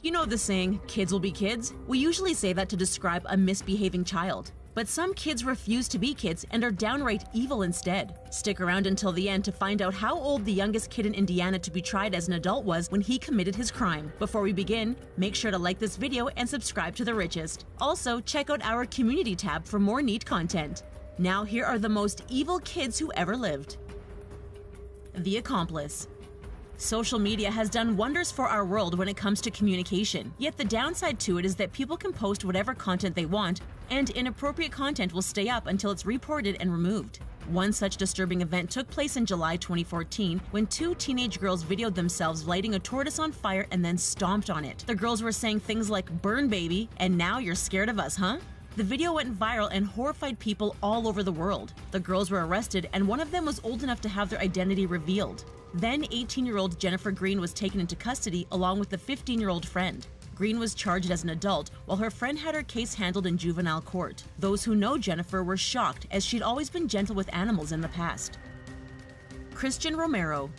You know the saying, kids will be kids? We usually say that to describe a misbehaving child. But some kids refuse to be kids and are downright evil instead. Stick around until the end to find out how old the youngest kid in Indiana to be tried as an adult was when he committed his crime. Before we begin, make sure to like this video and subscribe to The Richest. Also, check out our community tab for more neat content. Now here are the most evil kids who ever lived. The Accomplice. Social media has done wonders for our world when it comes to communication, yet the downside to it is that people can post whatever content they want, and inappropriate content will stay up until it's reported and removed. One such disturbing event took place in July 2014 when two teenage girls videoed themselves lighting a tortoise on fire and then stomped on it. The girls were saying things like, "Burn, baby," and "Now you're scared of us, huh?" The video went viral and horrified people all over the world. The girls were arrested, and one of them was old enough to have their identity revealed. Then 18-year-old Jennifer Green was taken into custody along with the 15-year-old friend. Green was charged as an adult, while her friend had her case handled in juvenile court. Those who know Jennifer were shocked, as she'd always been gentle with animals in the past. Christian Romero.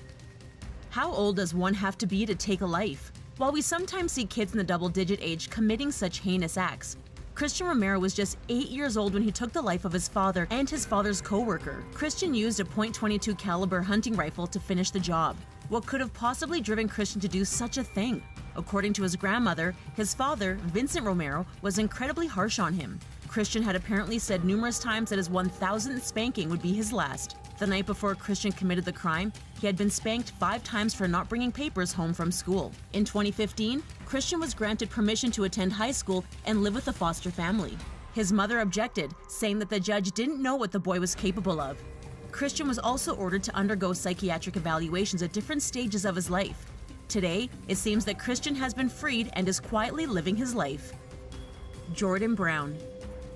How old does one have to be to take a life? While we sometimes see kids in the double-digit age committing such heinous acts, Christian Romero was just 8 years old when he took the life of his father and his father's co-worker. Christian used a .22 caliber hunting rifle to finish the job. What could have possibly driven Christian to do such a thing? According to his grandmother, his father, Vincent Romero, was incredibly harsh on him. Christian had apparently said numerous times that his 1,000th spanking would be his last. The night before Christian committed the crime, he had been spanked 5 times for not bringing papers home from school. In 2015, Christian was granted permission to attend high school and live with a foster family. His mother objected, saying that the judge didn't know what the boy was capable of. Christian was also ordered to undergo psychiatric evaluations at different stages of his life. Today, it seems that Christian has been freed and is quietly living his life. Jordan Brown.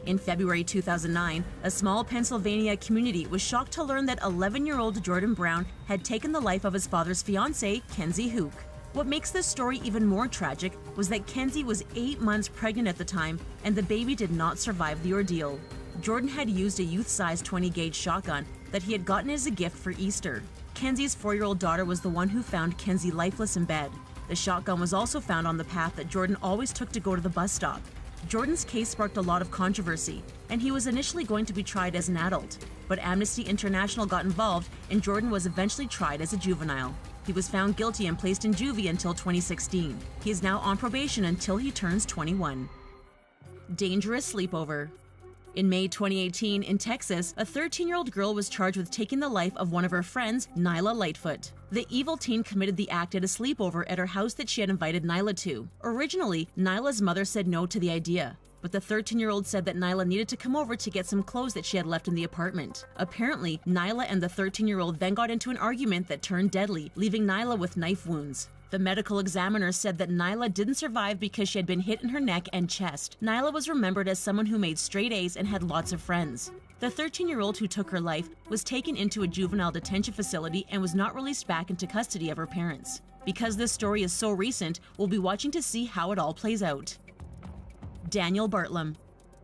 In February 2009, a small Pennsylvania community was shocked to learn that 11-year-old Jordan Brown had taken the life of his father's fiancée, Kenzie Hook. What makes this story even more tragic was that Kenzie was 8 months pregnant at the time, and the baby did not survive the ordeal. Jordan had used a youth-sized 20-gauge shotgun that he had gotten as a gift for Easter. Kenzie's 4-year-old daughter was the one who found Kenzie lifeless in bed. The shotgun was also found on the path that Jordan always took to go to the bus stop. Jordan's case sparked a lot of controversy, and he was initially going to be tried as an adult. But Amnesty International got involved, and Jordan was eventually tried as a juvenile. He was found guilty and placed in juvie until 2016. He is now on probation until he turns 21. Dangerous sleepover. In May 2018, in Texas, a 13-year-old girl was charged with taking the life of one of her friends, Nyla Lightfoot. The evil teen committed the act at a sleepover at her house that she had invited Nyla to. Originally, Nyla's mother said no to the idea, but the 13-year-old said that Nyla needed to come over to get some clothes that she had left in the apartment. Apparently, Nyla and the 13-year-old then got into an argument that turned deadly, leaving Nyla with knife wounds. The medical examiner said that Nyla didn't survive because she had been hit in her neck and chest. Nyla was remembered as someone who made straight A's and had lots of friends. The 13-year-old who took her life was taken into a juvenile detention facility and was not released back into custody of her parents. Because this story is so recent, we'll be watching to see how it all plays out. Daniel Bartlam.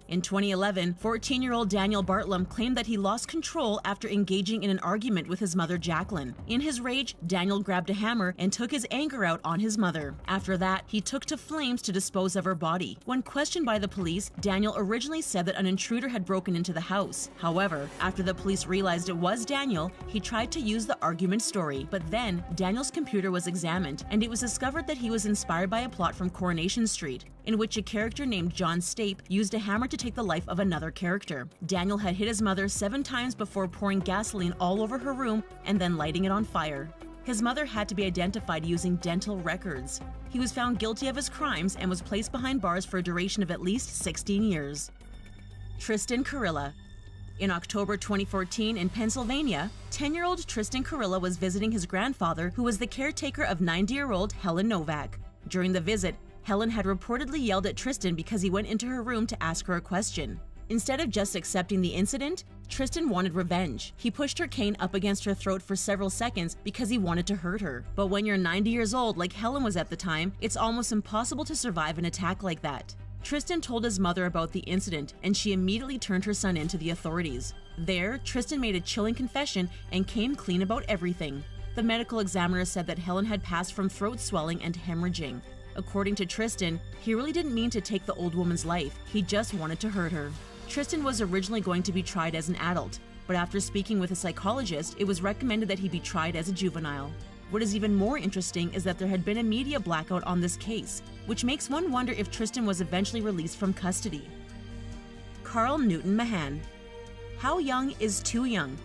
In 2011, 14-year-old Daniel Bartlam claimed that he lost control after engaging in an argument with his mother, Jacqueline. In his rage, Daniel grabbed a hammer and took his anger out on his mother. After that, he took to flames to dispose of her body. When questioned by the police, Daniel originally said that an intruder had broken into the house. However, after the police realized it was Daniel, he tried to use the argument story. But then, Daniel's computer was examined, and it was discovered that he was inspired by a plot from Coronation Street, in which a character named John Stape used a hammer to take the life of another character. Daniel had hit his mother 7 times before pouring gasoline all over her room and then lighting it on fire. His mother had to be identified using dental records. He was found guilty of his crimes and was placed behind bars for a duration of at least 16 years. Tristan Carilla. In October 2014 in Pennsylvania, 10-year-old Tristan Carilla was visiting his grandfather, who was the caretaker of 90-year-old Helen Novak. During the visit, Helen had reportedly yelled at Tristan because he went into her room to ask her a question. Instead of just accepting the incident, Tristan wanted revenge. He pushed her cane up against her throat for several seconds because he wanted to hurt her. But when you're 90 years old, like Helen was at the time, it's almost impossible to survive an attack like that. Tristan told his mother about the incident, and she immediately turned her son in to the authorities. There, Tristan made a chilling confession and came clean about everything. The medical examiner said that Helen had passed from throat swelling and hemorrhaging. According to Tristan, he really didn't mean to take the old woman's life, he just wanted to hurt her. Tristan was originally going to be tried as an adult, but after speaking with a psychologist, it was recommended that he be tried as a juvenile. What is even more interesting is that there had been a media blackout on this case, which makes one wonder if Tristan was eventually released from custody. Carl Newton Mahan. How young is too young?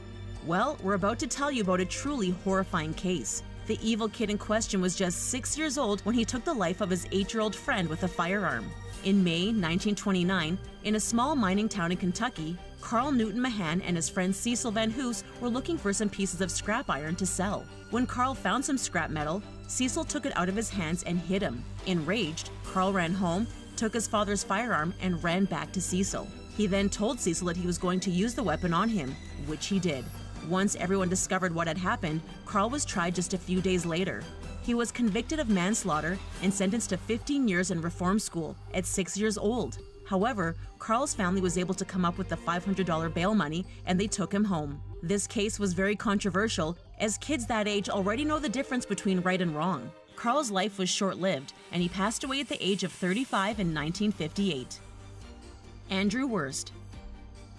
Well, we're about to tell you about a truly horrifying case. The evil kid in question was just 6 years old when he took the life of his 8-year-old friend with a firearm. In May 1929, in a small mining town in Kentucky, Carl Newton Mahan and his friend Cecil Van Hoos were looking for some pieces of scrap iron to sell. When Carl found some scrap metal, Cecil took it out of his hands and hit him. Enraged, Carl ran home, took his father's firearm, and ran back to Cecil. He then told Cecil that he was going to use the weapon on him, which he did. Once everyone discovered what had happened, Carl was tried just a few days later. He was convicted of manslaughter and sentenced to 15 years in reform school at 6 years old. However, Carl's family was able to come up with the $500 bail money and they took him home. This case was very controversial, as kids that age already know the difference between right and wrong. Carl's life was short-lived, and he passed away at the age of 35 in 1958. Andrew Worst.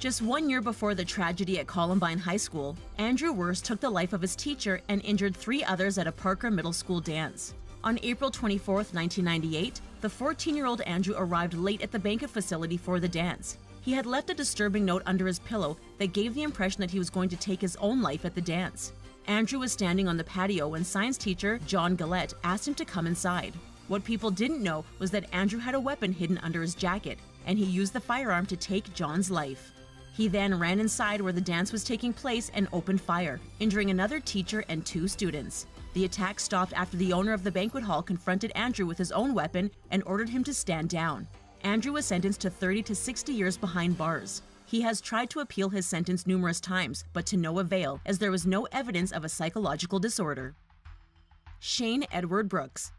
Just 1 year before the tragedy at Columbine High School, Andrew Worst took the life of his teacher and injured 3 others at a Parker Middle School dance. On April 24, 1998, the 14-year-old Andrew arrived late at the banquet facility for the dance. He had left a disturbing note under his pillow that gave the impression that he was going to take his own life at the dance. Andrew was standing on the patio when science teacher John Gillette asked him to come inside. What people didn't know was that Andrew had a weapon hidden under his jacket, and he used the firearm to take John's life. He then ran inside where the dance was taking place and opened fire, injuring another teacher and 2 students. The attack stopped after the owner of the banquet hall confronted Andrew with his own weapon and ordered him to stand down. Andrew was sentenced to 30 to 60 years behind bars. He has tried to appeal his sentence numerous times, but to no avail, as there was no evidence of a psychological disorder. Shane Edward Brooks.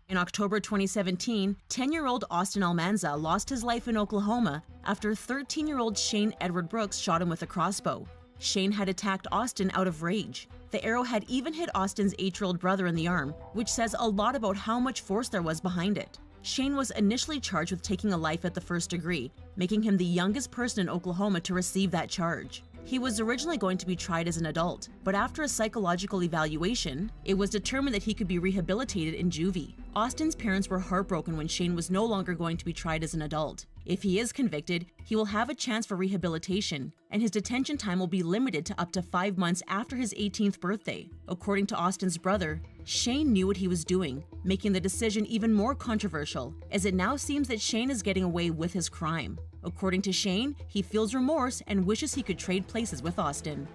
In October 2017, 10-year-old Austin Almanza lost his life in Oklahoma after 13-year-old Shane Edward Brooks shot him with a crossbow. Shane had attacked Austin out of rage. The arrow had even hit Austin's 8-year-old brother in the arm, which says a lot about how much force there was behind it. Shane was initially charged with taking a life at the first degree, making him the youngest person in Oklahoma to receive that charge. He was originally going to be tried as an adult, but after a psychological evaluation, it was determined that he could be rehabilitated in juvie. Austin's parents were heartbroken when Shane was no longer going to be tried as an adult. If he is convicted, he will have a chance for rehabilitation, and his detention time will be limited to up to 5 months after his 18th birthday. According to Austin's brother, Shane knew what he was doing, making the decision even more controversial, as it now seems that Shane is getting away with his crime. According to Shane, he feels remorse and wishes he could trade places with Austin.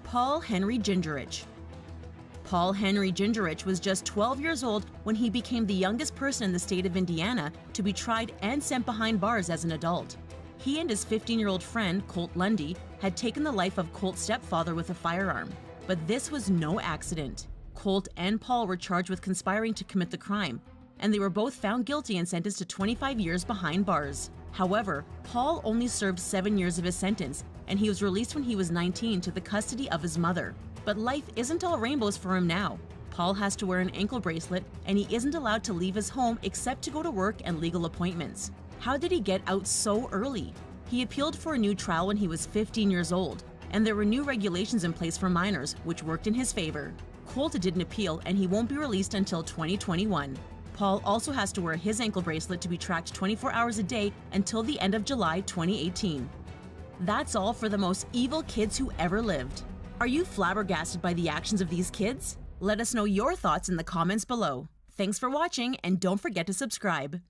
Paul Henry Gingerich. Paul Henry Gingerich was just 12 years old when he became the youngest person in the state of Indiana to be tried and sent behind bars as an adult. He and his 15-year-old friend, Colt Lundy, had taken the life of Colt's stepfather with a firearm. But this was no accident. Colt and Paul were charged with conspiring to commit the crime, and they were both found guilty and sentenced to 25 years behind bars. However, Paul only served 7 years of his sentence, and he was released when he was 19 to the custody of his mother. But life isn't all rainbows for him now. Paul has to wear an ankle bracelet, and he isn't allowed to leave his home except to go to work and legal appointments. How did he get out so early? He appealed for a new trial when he was 15 years old, and there were new regulations in place for minors, which worked in his favor. Colt didn't appeal, and he won't be released until 2021. Paul also has to wear his ankle bracelet to be tracked 24 hours a day until the end of July 2018. That's all for the most evil kids who ever lived. Are you flabbergasted by the actions of these kids? Let us know your thoughts in the comments below. Thanks for watching, and don't forget to subscribe.